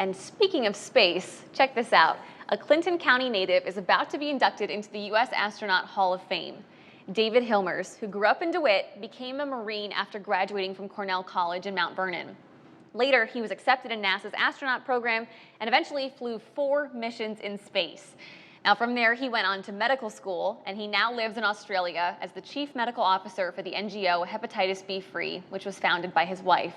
And speaking of space, check this out. A Clinton County native is about to be inducted into the U.S. Astronaut Hall of Fame. David Hilmers, who grew up in DeWitt, became a Marine after graduating from Cornell College in Mount Vernon. Later, he was accepted in NASA's astronaut program and eventually flew 4 missions in space. Now, from there, he went on to medical school, and he now lives in Australia as the chief medical officer for the NGO Hepatitis B Free, which was founded by his wife.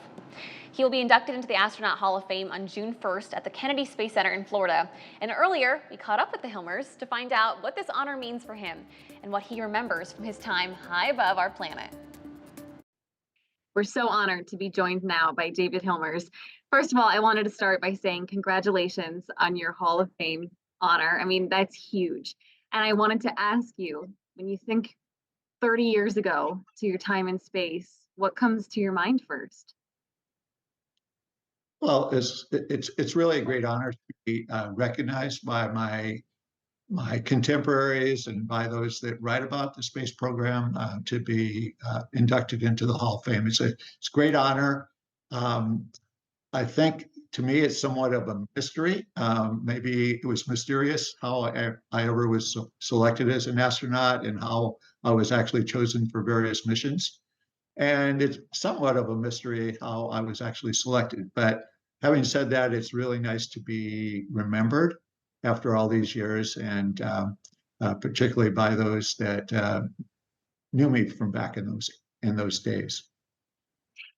He will be inducted into the Astronaut Hall of Fame on June 1st at the Kennedy Space Center in Florida. And earlier, we caught up with the Hilmers to find out what this honor means for him and what he remembers from his time high above our planet. We're so honored to be joined now by David Hilmers. First of all, I wanted to start by saying congratulations on your Hall of Fame honor. I mean, that's huge. And I wanted to ask you, when you think 30 years ago to your time in space, what comes to your mind first? Well, it's really a great honor to be recognized by my contemporaries and by those that write about the space program to be inducted into the Hall of Fame. It's a great honor. I think to me it's somewhat of a mystery. Maybe it was mysterious how I ever was selected as an astronaut and how I was actually chosen for various missions. And it's somewhat of a mystery how I was actually selected. But having said that, it's really nice to be remembered after all these years, and particularly by those that knew me from back in those days.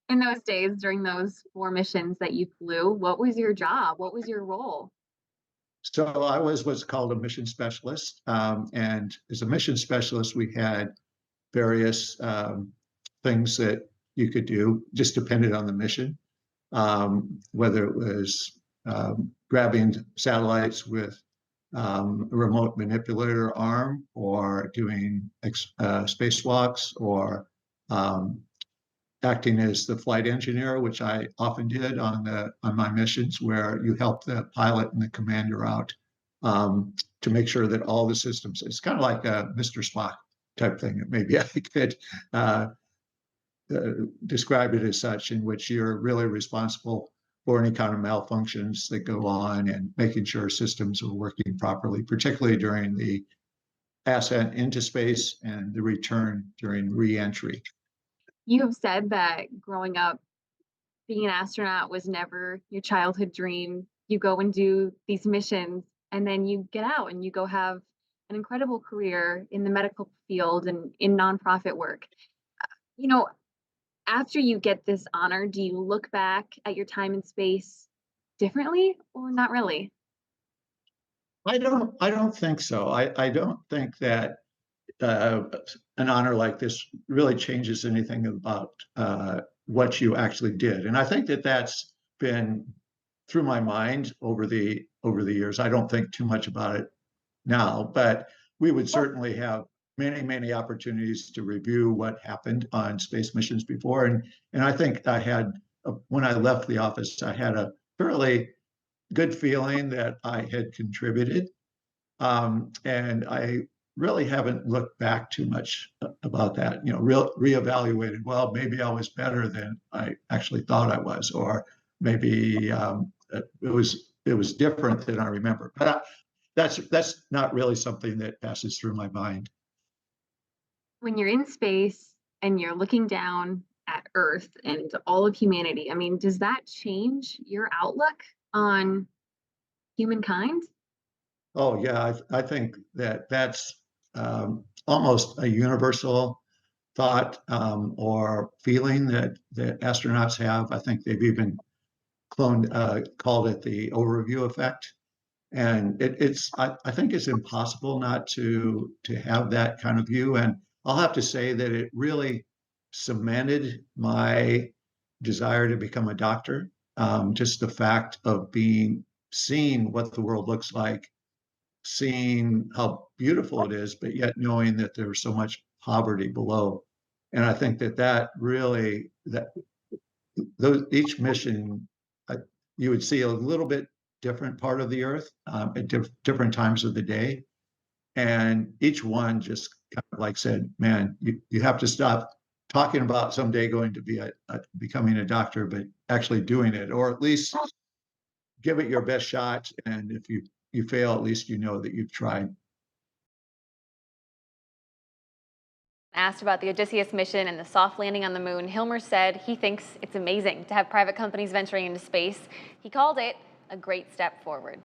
In those days, during those 4 missions that you flew, what was your job? What was your role? So I was what's called a mission specialist, and as a mission specialist, we had various things that you could do, just depended on the mission, whether it was grabbing satellites with a remote manipulator arm, or doing spacewalks, or acting as the flight engineer, which I often did on my missions, where you help the pilot and the commander out to make sure that all the systems. It's kind of like a Mr. Spock type thing. Maybe I could describe it as such, in which you're really responsible for any kind of malfunctions that go on and making sure systems are working properly, particularly during the ascent into space and the return during re-entry. You have said that growing up, being an astronaut was never your childhood dream. You go and do these missions, and then you get out and you go have an incredible career in the medical field and in nonprofit work. You know, after you get this honor, do you look back at your time in space differently or not really? I don't think so. I don't think that an honor like this really changes anything about what you actually did. And I think that that's been through my mind over the years. I don't think too much about it now, but we would certainly have many opportunities to review what happened on space missions before. And I think I had, when I left the office, I had a fairly good feeling that I had contributed. And I really haven't looked back too much about that, reevaluated. Well, maybe I was better than I actually thought I was, or maybe it was different than I remember. But that's not really something that passes through my mind. When you're in space and you're looking down at Earth and all of humanity, I mean, does that change your outlook on humankind? Oh yeah, I think that that's almost a universal thought or feeling that astronauts have. I think they've even called it the overview effect, and I think it's impossible not to have that kind of view. And I'll have to say that it really cemented my desire to become a doctor. Just the fact of seeing what the world looks like, seeing how beautiful it is, but yet knowing that there's so much poverty below. And I think that really, each mission, you would see a little bit different part of the earth at different times of the day. And each one just kind of like said, man, you have to stop talking about someday going to be becoming a doctor, but actually doing it, or at least give it your best shot, and if you fail, at least you know that you've tried. Asked about the Odysseus mission and the soft landing on the moon, Hilmers said he thinks it's amazing to have private companies venturing into space. He called it a great step forward.